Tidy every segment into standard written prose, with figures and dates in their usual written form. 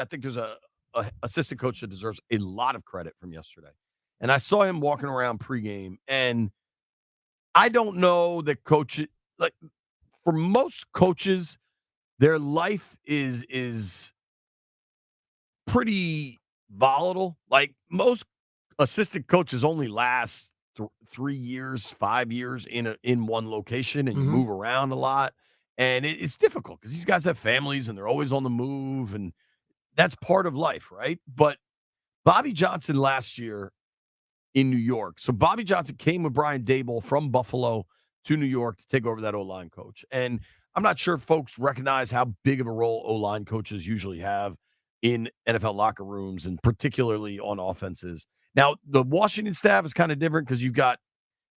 I think there's a assistant coach that deserves a lot of credit from yesterday. And I saw him walking around pregame, and I don't know that coach like for most coaches, their life is pretty volatile. Like most assistant coaches only last 3 years, 5 years in one location, and you Mhm. move around a lot, and it's difficult because these guys have families and they're always on the move, and that's part of life, right? But Bobby Johnson last year in New York. So Bobby Johnson came with Brian Daboll from Buffalo to New York to take over that O-line coach. And I'm not sure folks recognize how big of a role O-line coaches usually have in NFL locker rooms and particularly on offenses. Now, the Washington staff is kind of different because you've got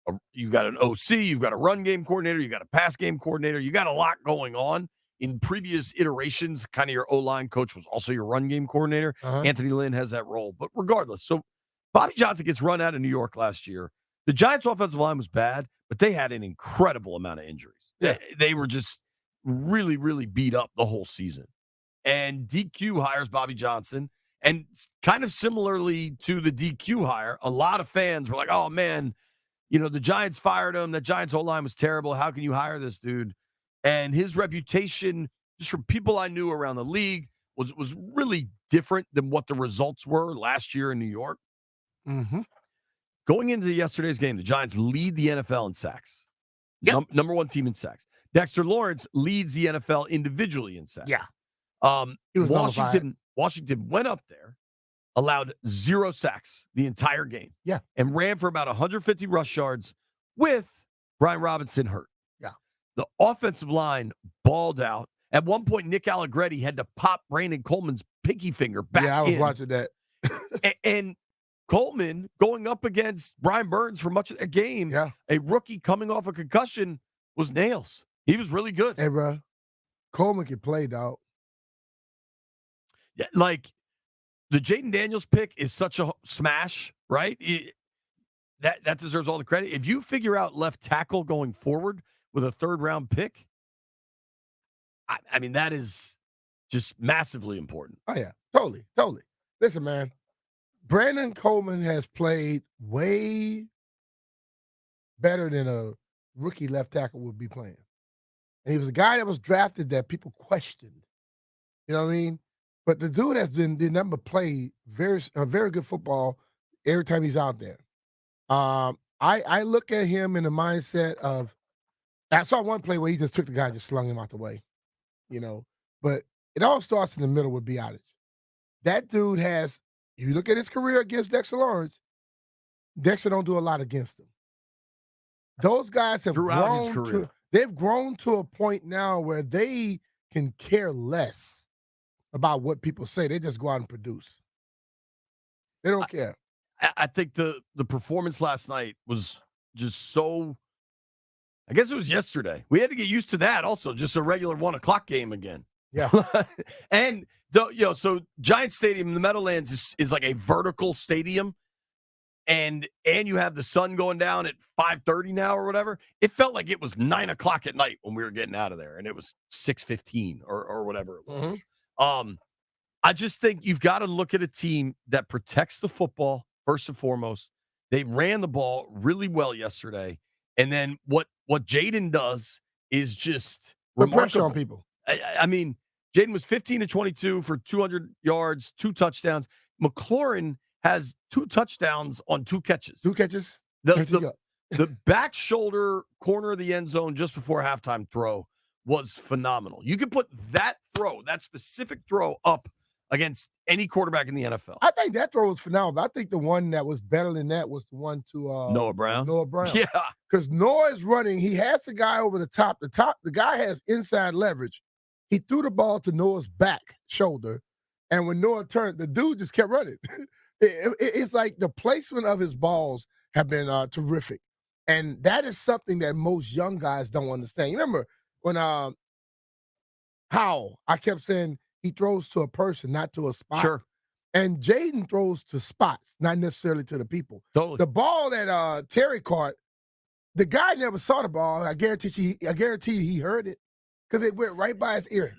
an OC, you've got a run game coordinator, you've got a pass game coordinator, you got a lot going on. In previous iterations, kind of your O-line coach was also your run game coordinator. Uh-huh. Anthony Lynn has that role. But regardless, so Bobby Johnson gets run out of New York last year. The Giants' offensive line was bad, but they had an incredible amount of injuries. Yeah. They were just really, really beat up the whole season. And DQ hires Bobby Johnson. And kind of similarly to the DQ hire, a lot of fans were like, oh, man, the Giants fired him. The Giants' O-line was terrible. How can you hire this dude? And his reputation, just from people I knew around the league, was really different than what the results were last year in New York. Mm-hmm. Going into yesterday's game, the Giants lead the NFL in sacks. Yep. Number one team in sacks. Dexter Lawrence leads the NFL individually in sacks. Yeah. He was Washington went up there, allowed 0 sacks the entire game. Yeah. And ran for about 150 rush yards with Brian Robinson hurt. Yeah. The offensive line balled out. At one point, Nick Allegretti had to pop Brandon Coleman's pinky finger back in. Yeah, I was watching that. and Coleman going up against Brian Burns for much of the game, a rookie coming off a concussion, was nails. He was really good. Hey, bro, Coleman can play, dog. Yeah, like the Jayden Daniels pick is such a smash, right? That deserves all the credit. If you figure out left tackle going forward with a third-round pick, I mean, that is just massively important. Oh, yeah. Totally. Listen, man, Brandon Coleman has played way better than a rookie left tackle would be playing. And he was a guy that was drafted that people questioned. You know what I mean? But the dude has did number play very good football every time he's out there. I look at him in the mindset of I saw one play where he just took the guy and just slung him out the way. But it all starts in the middle with Biotic. That dude has, if you look at his career against Dexter Lawrence, Dexter don't do a lot against him. Those guys have Throughout his career. They've grown to a point now where they can care less about what people say. They just go out and produce. They don't care. I think the performance last night was just so. I guess it was yesterday. We had to get used to that also, just a regular 1:00 game again. Yeah. And, so Giant Stadium, the Meadowlands is like a vertical stadium. And you have the sun going down at 5:30 now or whatever. It felt like it was 9:00 at night when we were getting out of there, and it was 6:15 or whatever it was. Mm-hmm. I just think you've got to look at a team that protects the football first and foremost. They ran the ball really well yesterday, and then what Jayden does is just put pressure remarkable on people. I mean, Jayden was 15 to 22 for 200 yards, 2 touchdowns. McLaurin has 2 touchdowns on 2 catches. 2 catches. The back shoulder corner of the end zone just before halftime throw was phenomenal. You could put that specific throw up against any quarterback in the NFL. I think that throw was phenomenal. But I think the one that was better than that was the one to Noah Brown. Yeah. Because Noah is running. He has the guy over the top. The guy has inside leverage. He threw the ball to Noah's back shoulder. And when Noah turned, the dude just kept running. It's like the placement of his balls have been terrific. And that is something that most young guys don't understand. You remember when Howell, I kept saying he throws to a person, not to a spot. Sure. And Jayden throws to spots, not necessarily to the people. Totally. The ball that Terry caught, the guy never saw the ball. I guarantee you he heard it because it went right by his ear.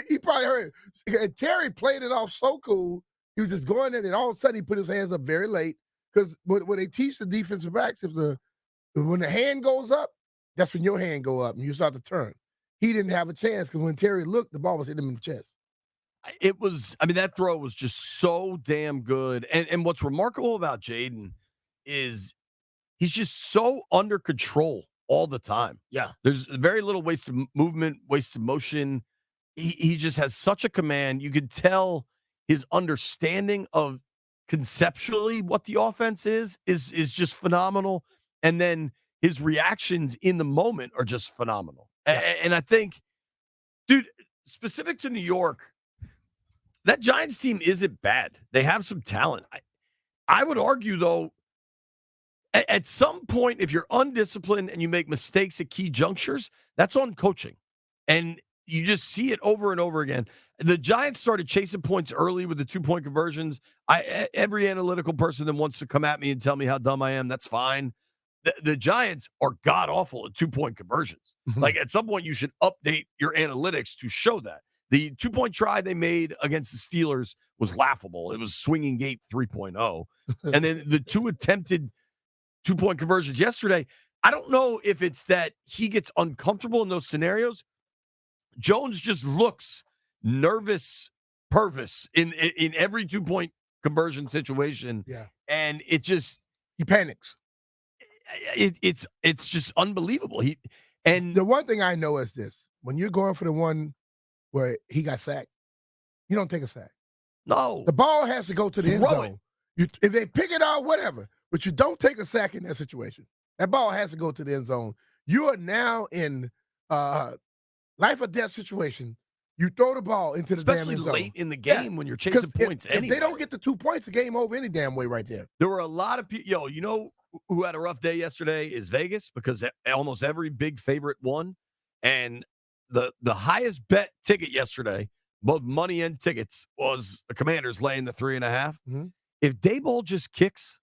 He probably heard it. And Terry played it off so cool. He was just going there, and all of a sudden he put his hands up very late. Because what they teach the defensive backs, when the hand goes up, that's when your hand go up and you start to turn. He didn't have a chance because when Terry looked, the ball was hitting him in the chest. It was, I mean, that throw was just so damn good. And what's remarkable about Jayden is he's just so under control all the time. Yeah. There's very little wasted movement, wasted motion. He just has such a command. You could tell his understanding of conceptually what the offense is just phenomenal. And then his reactions in the moment are just phenomenal. Yeah. And I think, dude, specific to New York, that Giants team isn't bad. They have some talent. I would argue, though, at some point, if you're undisciplined and you make mistakes at key junctures, that's on coaching. And you just see it over and over again. The Giants started chasing points early with the 2-point conversions. Every analytical person that wants to come at me and tell me how dumb I am, that's fine. The Giants are god-awful at 2-point conversions. Mhm. Like, at some point, you should update your analytics to show that. The 2-point try they made against the Steelers was laughable. It was swinging gate 3.0. And then the 2 attempted 2-point conversions yesterday, I don't know if it's that he gets uncomfortable in those scenarios. Jones just looks nervous, pervis in every 2-point conversion situation. Yeah. And it just he panics. It's just unbelievable. And the one thing I know is this: when you're going for the one where he got sacked, you don't take a sack. No. The ball has to go to the end zone. If they pick it out, whatever, but you don't take a sack in that situation. That ball has to go to the end zone. You are now in life or death situation. You throw the ball into the especially damn end zone. Late in the game when you're chasing points anyway. If they don't get the 2 points, the game over any damn way right there. There were a lot of people, you know who had a rough day yesterday is Vegas, because almost every big favorite won. And the highest bet ticket yesterday, both money and tickets, was the Commanders laying the 3.5. Mm-hmm. If Daboll just kicks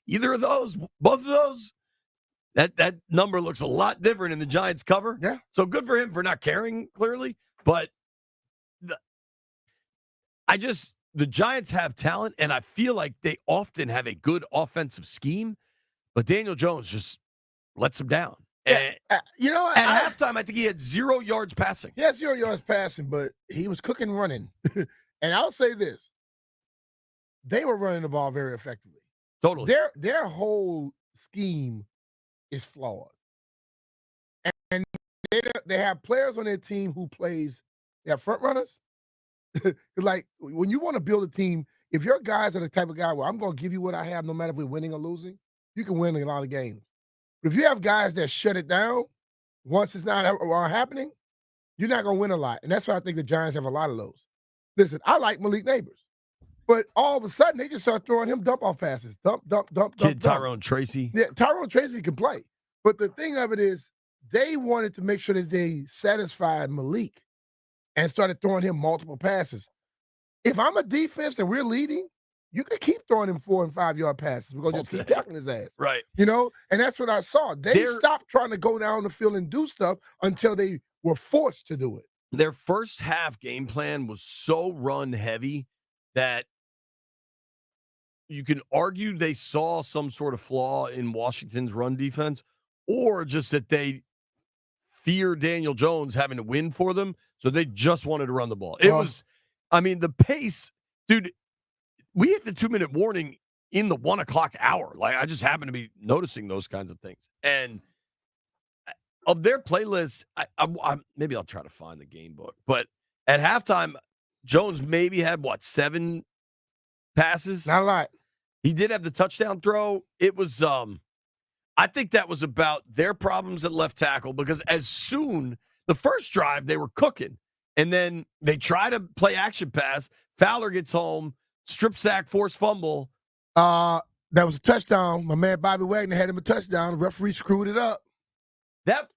either of those, both of those, that number looks a lot different in the Giants cover. Yeah. So good for him for not caring, clearly. But the Giants have talent, and I feel like they often have a good offensive scheme, but Daniel Jones just lets them down. Yeah. And you know, at halftime, I think he had 0 yards passing. He had 0 yards passing, but he was cooking running. And I'll say this: they were running the ball very effectively. Totally. Their whole scheme is flawed, and they have players on their team who plays. They have front runners. Like, when you want to build a team, if your guys are the type of guy where I'm going to give you what I have, no matter if we're winning or losing, you can win a lot of games. But if you have guys that shut it down once it's not happening, you're not going to win a lot. And that's why I think the Giants have a lot of those. Listen, I like Malik Neighbors, but all of a sudden they just start throwing him dump-off passes. Dump. Kid Tyrone Tracy. Yeah, Tyrone Tracy can play. But the thing of it is, they wanted to make sure that they satisfied Malik and started throwing him multiple passes. If I'm a defense and we're leading, you can keep throwing him 4 and 5 yard passes. We're going to just keep tackling his ass. Right. You know, and that's what I saw. They stopped trying to go down the field and do stuff until they were forced to do it. Their first half game plan was so run heavy that you can argue they saw some sort of flaw in Washington's run defense, or just that they fear Daniel Jones having to win for them, so they just wanted to run the ball. It was, I mean, the pace, dude, we hit the 2-minute warning in the 1 o'clock hour. Like, I just happen to be noticing those kinds of things. And of their playlist, maybe I'll try to find the game book, but at halftime, Jones maybe had, 7 passes? Not a lot. He did have the touchdown throw. It was, I think that was about their problems at left tackle, because as soon, the first drive, they were cooking. And then they try to play action pass. Fowler gets home, strip sack, forced fumble. That was a touchdown. My man Bobby Wagner had him a touchdown. The referee screwed it up. That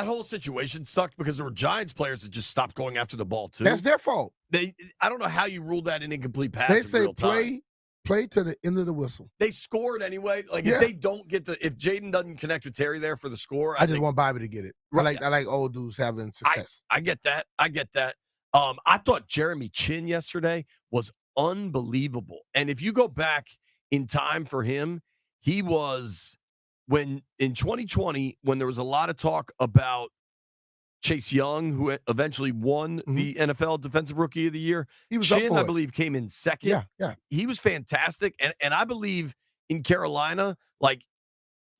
whole situation sucked because there were Giants players that just stopped going after the ball, too. That's their fault. I don't know how you ruled that an incomplete pass They in say real time. play play to the end of the whistle. They scored anyway. Like, if Yeah. they don't get if Jayden doesn't connect with Terry there for the score, I just want Bobby to get it. Right. I like old dudes having success. I get that. I get that. I thought Jeremy Chinn yesterday was unbelievable. And if you go back in time for him, he was when in 2020, when there was a lot of talk about Chase Young, who eventually won the NFL Defensive Rookie of the Year. He was up Chinn, for I it. believe, came in second. Yeah. He was fantastic. And I believe in Carolina, like,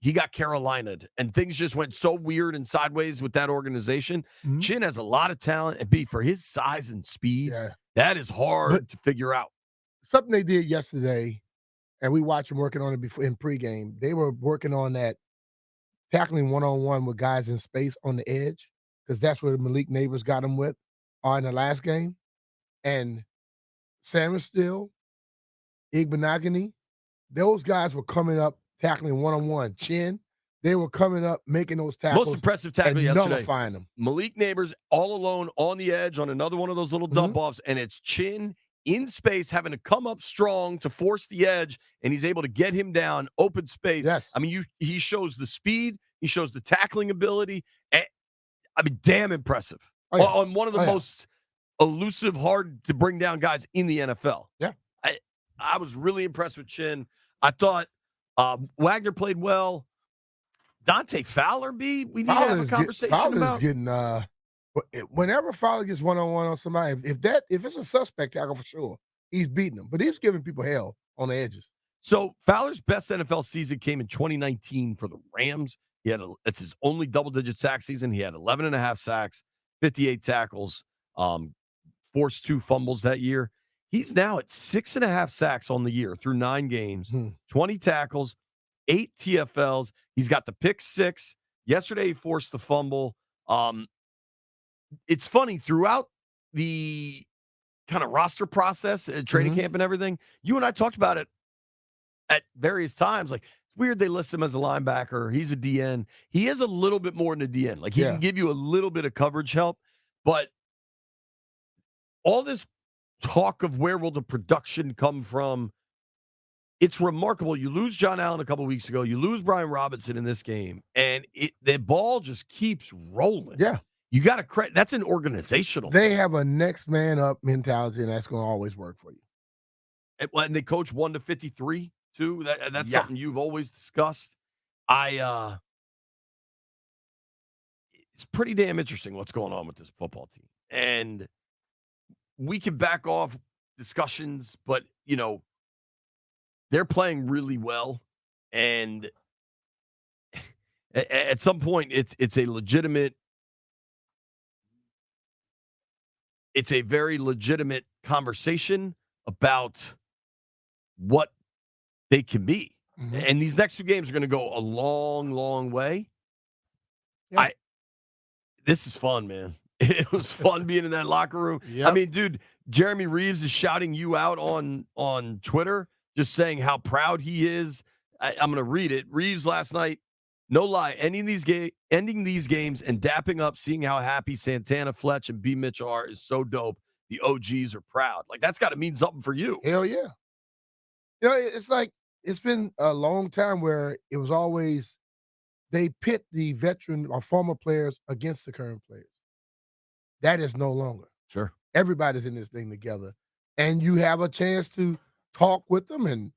he got Carolinaed, and things just went so weird and sideways with that organization. Chinn has a lot of talent, and for his size and speed, that is hard to figure out. Something they did yesterday, and we watched them working on it before in pregame. They were working on that tackling one-on-one with guys in space on the edge, because that's where Malik Neighbors got him with in the last game. And Sam Still, Igbenogany, those guys were coming up tackling one-on-one. Chinn, they were coming up making those tackles. Most impressive tackle and yesterday. Nullifying them. Malik Neighbors all alone on the edge on another one of those little dump offs, and it's Chinn in space having to come up strong to force the edge, and he's able to get him down, open space. Yes. I mean, he shows the speed, he shows the tackling ability. And, I mean, damn impressive. On one of the most elusive, hard to bring down guys in the NFL. Yeah. I was really impressed with Chinn. I thought Wagner played well. Dante Fowler, we need to have a conversation Fowler's about. Getting whenever Fowler gets one-on-one on somebody, if it's a suspect tackle for sure, he's beating them. But he's giving people hell on the edges. So Fowler's best NFL season came in 2019 for the Rams. It's his only double-digit sack season. He had 11 and a half sacks, 58 tackles, forced 2 fumbles that year. He's now at 6.5 sacks on the year through 9 games, 20 tackles, 8 TFLs. He's got the pick 6. Yesterday, he forced the fumble. It's funny, throughout the kind of roster process, training camp and everything, you and I talked about it at various times. Like, it's weird they list him as a linebacker. He's a DN. He is a little bit more than a DN. Like, he can give you a little bit of coverage help, but all this talk of where will the production come from, it's remarkable. You lose John Allen a couple weeks ago. You lose Brian Robinson in this game, and the ball just keeps rolling. Yeah. You got to credit. That's an organizational They thing. have a next man up mentality, and that's going to always work for you. And they coach 1 to 53 too. That's something you've always discussed. It's pretty damn interesting what's going on with this football team. And we can back off discussions, but, they're playing really well. And at some point, it's a very legitimate conversation about what they can be. And these next 2 games are going to go a long, long way. Yeah. This is fun, man. It was fun being in that locker room. Yep. I mean, dude, Jeremy Reeves is shouting you out on Twitter, just saying how proud he is. I'm going to read it. Reeves last night, no lie, ending these games and dapping up, seeing how happy Santana, Fletch, and BMitch are is so dope. The OGs are proud. Like, that's got to mean something for you. Hell yeah. It's like, it's been a long time where it was always they pit the veteran or former players against the current players. That is no longer. Sure. Everybody's in this thing together. And you have a chance to talk with them and,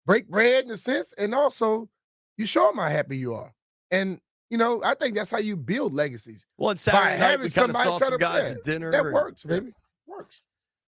break bread in a sense. And also, you show them how happy you are. And, I think that's how you build legacies. Well, and Saturday night, we kind of saw some guys at dinner. That works, baby. Works.